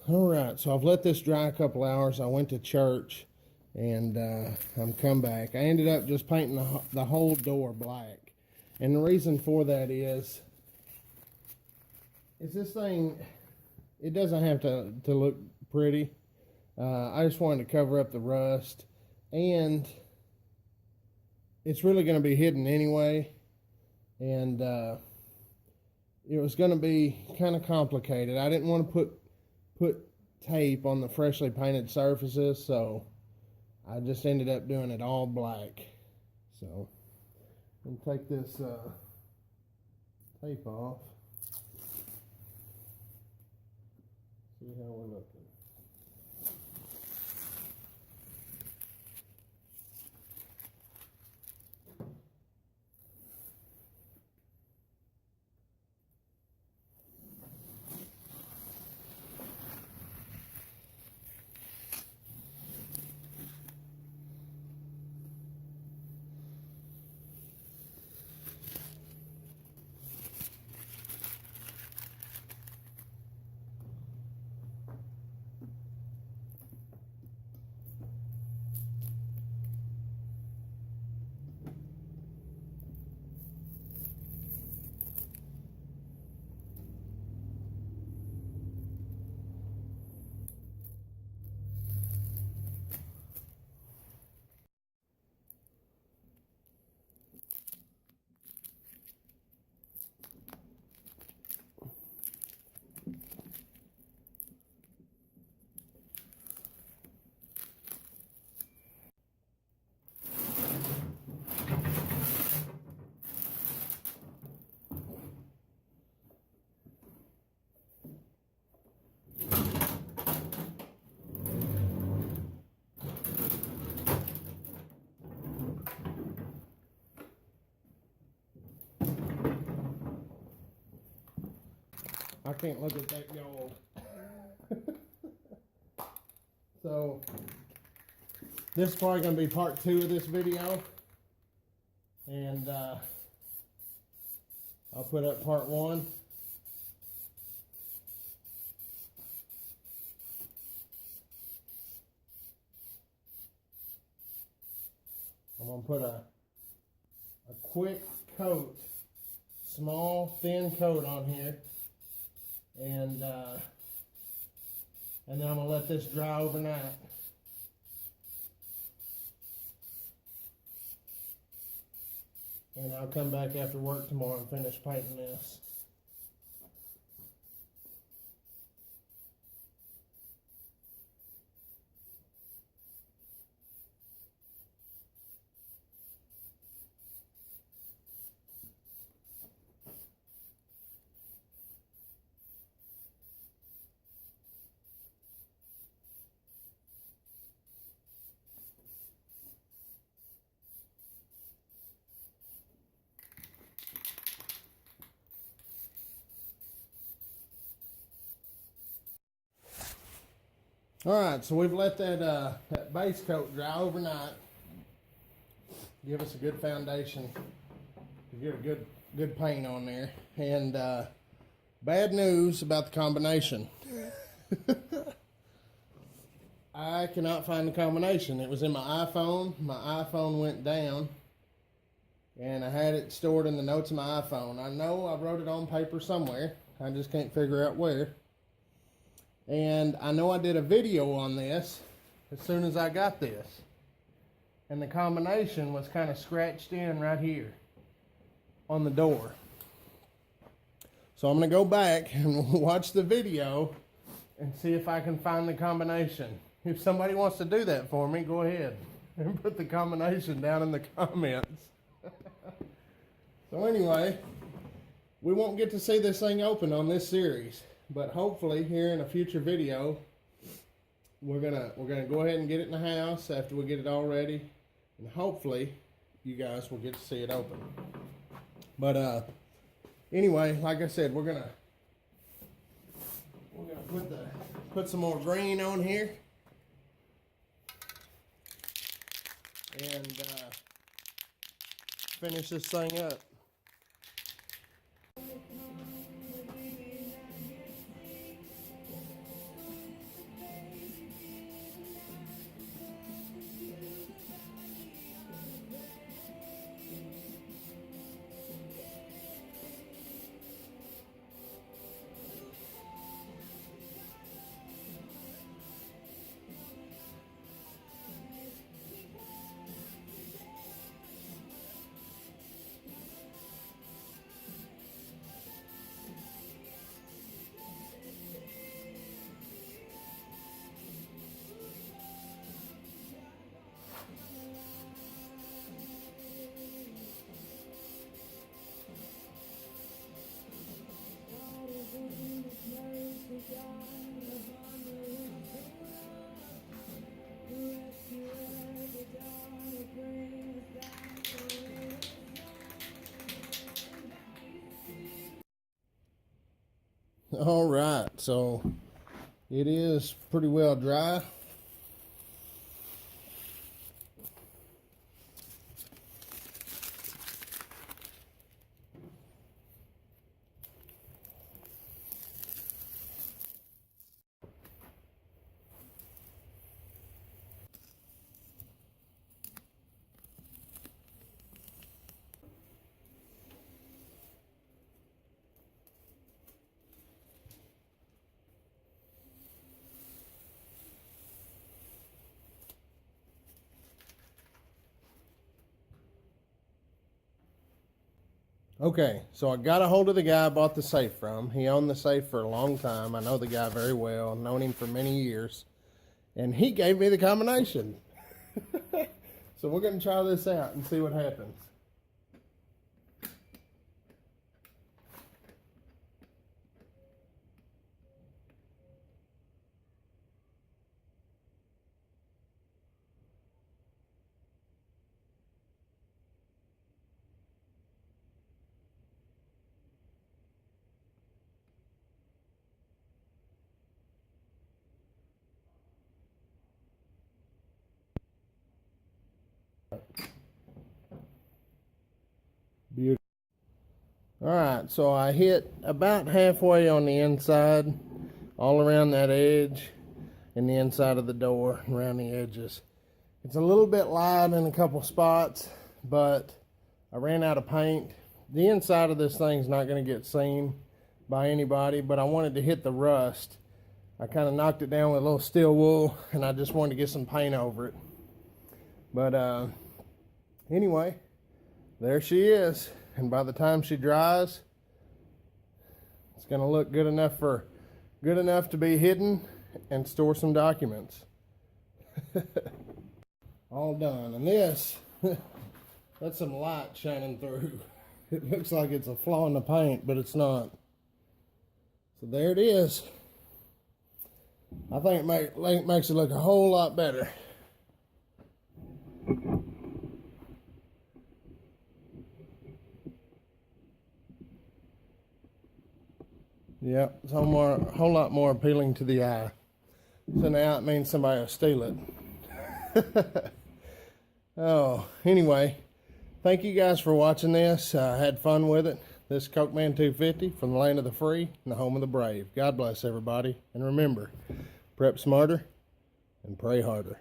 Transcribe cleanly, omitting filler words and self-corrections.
All right, so I've let this dry a couple hours. I went to church and I'm come back. I ended up just painting the whole door black. And the reason for that is this thing, it doesn't have to look pretty. I just wanted to cover up the rust, and it's really going to be hidden anyway. And it was going to be kind of complicated. I didn't want to put tape on the freshly painted surfaces, so I just ended up doing it all black. So I'm going to take this tape off. See how we're looking. I can't look at that gold. So this is probably going to be part 2 of this video, and I'll put up part 1. I'm going to put a quick coat, small thin coat on here, and then I'm going to let this dry overnight. And I'll come back after work tomorrow and finish painting this. All right, so we've let that base coat dry overnight. Give us a good foundation to get a good paint on there. And bad news about the combination. I cannot find the combination. It was in my iPhone. My iPhone went down, and I had it stored in the notes of my iPhone. I know I wrote it on paper somewhere. I just can't figure out where. And I know I did a video on this as soon as I got this. And the combination was kind of scratched in right here on the door. So I'm going to go back and watch the video and see if I can find the combination. If somebody wants to do that for me, go ahead and put the combination down in the comments. So anyway, we won't get to see this thing open on this series. But hopefully here in a future video, we're gonna go ahead and get it in the house after we get it all ready, and hopefully you guys will get to see it open. But anyway, like I said, we're gonna put some more green on here, and finish this thing up. All right, so it is pretty well dry. Okay, so I got a hold of the guy I bought the safe from. He owned the safe for a long time. I know the guy very well, known him for many years. And he gave me the combination. So we're going to try this out and see what happens. Beautiful. All right, so I hit about halfway on the inside, all around that edge, and the inside of the door, around the edges. It's a little bit light in a couple spots, but I ran out of paint. The inside of this thing's not going to get seen by anybody, but I wanted to hit the rust. I kind of knocked it down with a little steel wool, and I just wanted to get some paint over it. But anyway, there she is. And by the time she dries, it's going to look good enough to be hidden and store some documents. All done. And this, that's some light shining through. It looks like it's a flaw in the paint, but it's not. So there it is. I think it makes it look a whole lot better. Yep, it's a whole lot more appealing to the eye. So now it means somebody will steal it. Oh, anyway, thank you guys for watching this. I had fun with it. This is Cokeman 250 from the land of the free and the home of the brave. God bless everybody. And remember, prep smarter and pray harder.